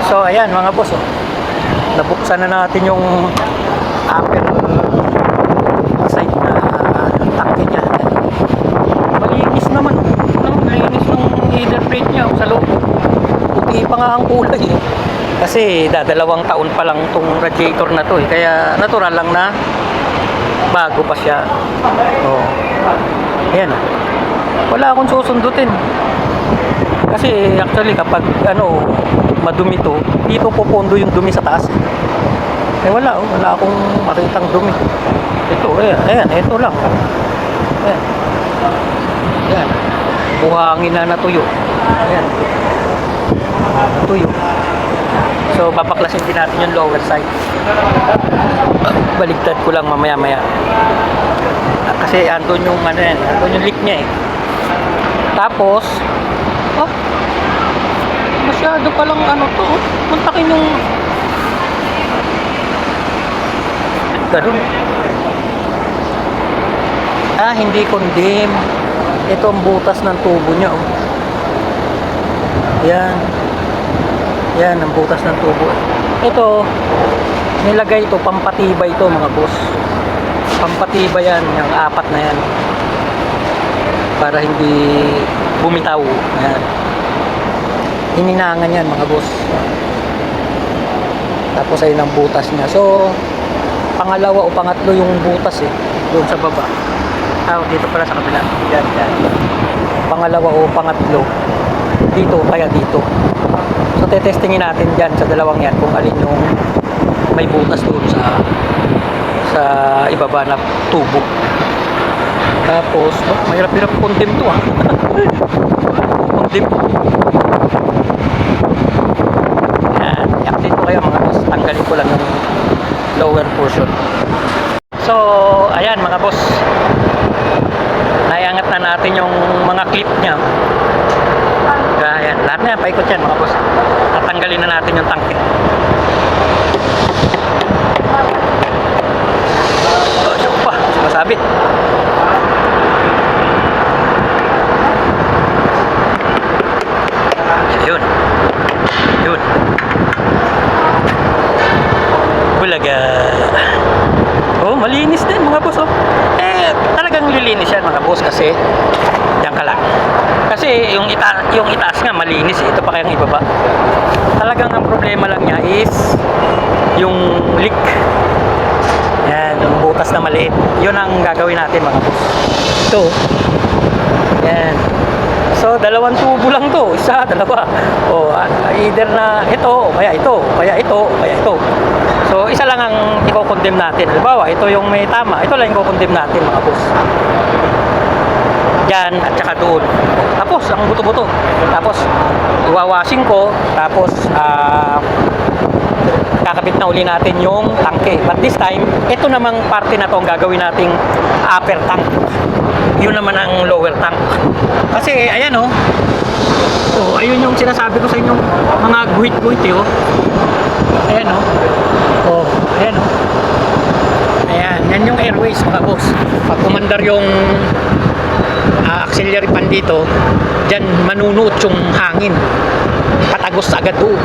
So ayan mga boss, oh. Nabuksan na natin yung upper side na tangke niya. Malinis naman, oh. Malinis yung header plate niya, oh, sa loob. Puti pa nga ang kulay, eh. Kasi dadalawang taon pa lang tong radiator na to, eh. Kaya natural lang na bago pa siya. Oh. Ayan, oh. Wala akong susundutin. Kasi actually kapag madumi to, dito pupondo yung dumi sa taas. Eh wala akong makitang dumi. Ito, ayan, ito lang. Ayan. Ayan. Buhangin na natuyo. Ayan. Natuyo. So babaklasin din natin yung lower side. Baligtad ko lang mamaya-maya. Kasi andun yung andun yung leak niya, eh. Tapos masyado palang to, muntakin yung ganun. Hindi condemn. Ito ang butas ng tubo niya, oh. Yan ang butas ng tubo. Ito nilagay ito, pampatibay ito mga boss. Pampatibay yan, yung apat na yan, para hindi bumitaw. Ayan. Hininangan yan mga boss. Tapos ayun ang butas niya. So pangalawa o pangatlo yung butas, eh, doon sa baba. Dito pala sa kabila. Yan. Pangalawa o pangatlo dito, kaya dito. So tetestingin natin dyan sa dalawang yan kung alin yung may butas doon sa ibaba na tubo. Tapos mahirap-hirap condemn to, condemn. Kaya mga boss, tanggalin ko lang yung lower portion. So ayan mga boss, naiangat na natin yung mga clip nya. Ayan, lahat na yan, paikot yan mga boss. Tatanggalin na natin yung tangke. Yung pa, sumasabit. Yun. Bulaga. Malinis din mga boss, oh. Talagang lilinis yan mga boss, kasi yan ka lang. Kasi yung itaas nga malinis, eh. Ito pa kayang ibaba. Talagang ang problema lang niya is yung leak. Yan, yung butas na maliit. Yun ang gagawin natin mga boss. Ito. Yan. So dalawang tubo lang to, isa, dalawa. Either na ito, o kaya ito, o kaya ito, o kaya ito. So isa lang ang i-condemn natin. Halimbawa, ito yung may tama, ito lang i-condemn natin mga boss. Yan, at saka doon. Tapos ang buto-buto. Tapos iwawashing ko, tapos kakabit na uli natin yung tangke. But this time, ito namang parte na to ang gagawin nating upper tank. Yun naman ang lower tank. Kasi ayan, oh. So ayun yung sinasabi ko sa inyo, mga guhit-guhit, oh. Ayan, oh. Ayan, oh. Ayan, yan yung airways mga boss. Pag kumandar yung auxiliary pan dito, dyan manunuot yung hangin. Patagos agad doon.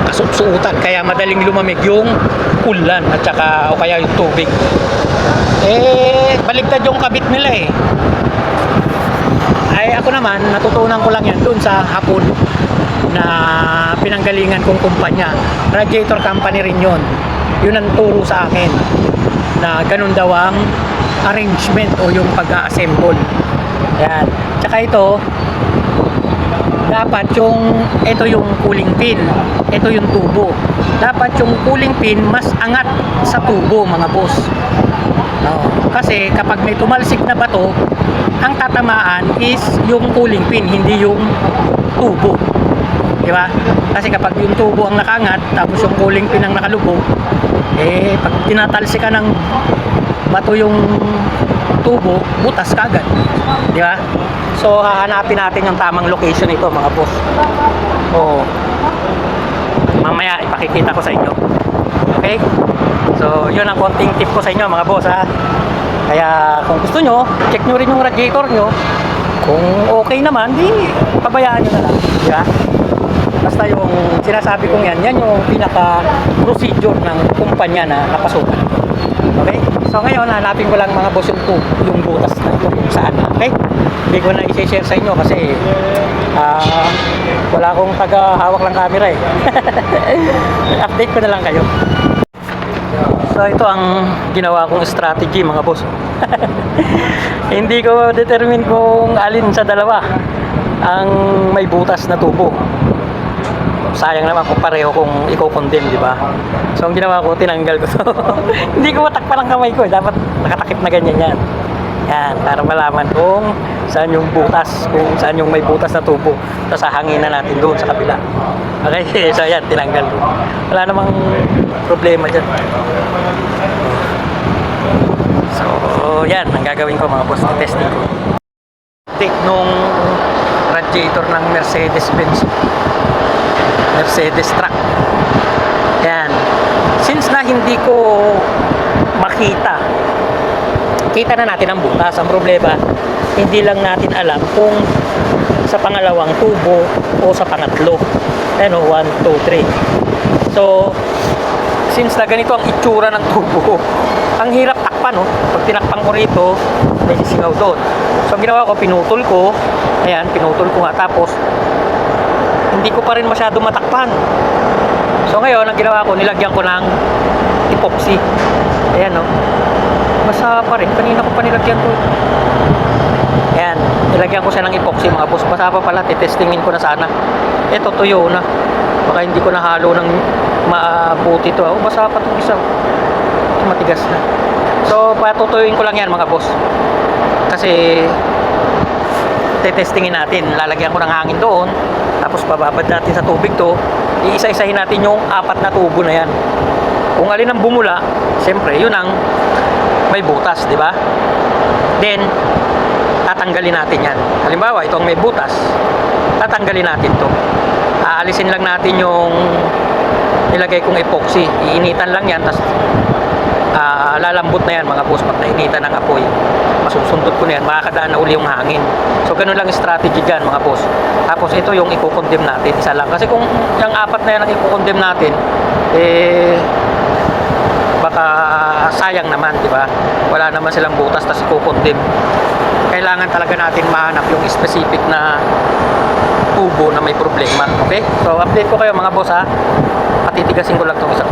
Kasutsuutan. Kaya madaling lumamig yung ulan at saka o kaya yung tubig. Baligtad yung kabit nila, eh. Ako naman, natutunan ko lang yan doon sa Hapon na pinanggalingan kong kumpanya. Radiator company rin yun. Yun ang turo sa akin na ganun daw ang arrangement o yung pag-assemble. Yan. Tsaka ito, dapat ito yung cooling pin, ito yung tubo. Dapat yung cooling pin mas angat sa tubo mga boss. Kasi kapag may tumalsik na bato, ang tatamaan is yung cooling pin, hindi yung tubo. Di ba? Kasi kapag yung tubo ang nakaangat, tapos yung cooling pin ang nakalubog, pag tinatalsik ka ng bato yung tubo, butas kagad. Di ba? So hahanapin natin yung tamang location nito mga boss. Mamaya ipakikita ko sa inyo. Okay? So yun ang konting tip ko sa inyo mga boss, ha. Kaya kung gusto nyo, check nyo rin yung radiator nyo. Kung okay naman, di pabayaan nyo na lang. Di ba? Basta yung sinasabi kong yan yung pinaka-procedure ng kumpanya na napasukan. Okay? So ngayon, hanapin ko lang mga boss yung butas na ito kung saan. Okay? Hindi ko na i-share sa inyo kasi wala akong taga-hawak ng camera eh. Update ko na lang kayo. So ito ang ginawa kong strategy mga boss. Hindi ko determine kung alin sa dalawa ang may butas na tubo. Sayang naman kung pareho kung i-condemn, di ba? So ang ginawa ko, tinanggal ko to. Hindi ko matakpan ang kamay ko, dapat nakatakip na ganyan yan. Yan, para malaman kung saan yung butas, kung saan yung may butas na tubo. Tapos hahangin na natin doon sa kabila. Okay, so yan, tinanggal ko. Wala namang problema dyan. So, yan, ang gagawin ko mga boss, testing ko. Take nung radiator ng Mercedes-Benz truck. Yan. Since na hindi ko makita, kita na natin ang butas. Ang problema, hindi lang natin alam kung sa pangalawang tubo o sa pangatlo. Ano, 1, 2, 3. So, since na ganito ang itsura ng tubo, ang hirap takpan, no? Pag tinakpan ko rito, may sisingaw doon. So, ang ginawa ko, pinutol ko. Ayan, pinutol ko nga. Tapos, hindi ko pa rin masyado matakpan. So, ngayon, ang ginawa ko, nilagyan ko ng epoxy. Ayan, no? Basa pa rin. Kanina ko pa nilagyan to. Ayan, nilagyan ko siya ng epoxy, mga boss. Basa pa pala, titestingin ko na sana. Ito, tuyo na. Baka hindi ko nahalo ng mabuti to. Oh, basa pa itong isa. Ito, matigas na. So, patutuyuin ko lang yan, mga boss. Kasi, titestingin natin. Lalagyan ko ng hangin doon. Tapos, bababad natin sa tubig to. Iisa-isahin natin yung 4 na tubo na yan. Kung alin ang bumula, siyempre, yun ang may butas, di ba? Then, tatanggalin natin yan. Halimbawa, ito ang may butas. Tatanggalin natin to. Aalisin lang natin yung nilagay kong epoxy. Iinitan lang yan, tapos lalambot na yan mga boss. Pag nainitan ng apoy, masusundot ko na yan, makakadaan na uli yung hangin. So ganun lang strategy dyan mga boss. Tapos ito yung i-condemn natin, isa lang. Kasi kung yung 4 na yan ang i-condemn natin, baka sayang naman, di ba? Wala naman silang butas, tapos i-condemn. Kailangan talaga natin mahanap yung specific na tubo na may problema. Okay? So update ko kayo mga boss ha. Patitigasin ko lang itong isa.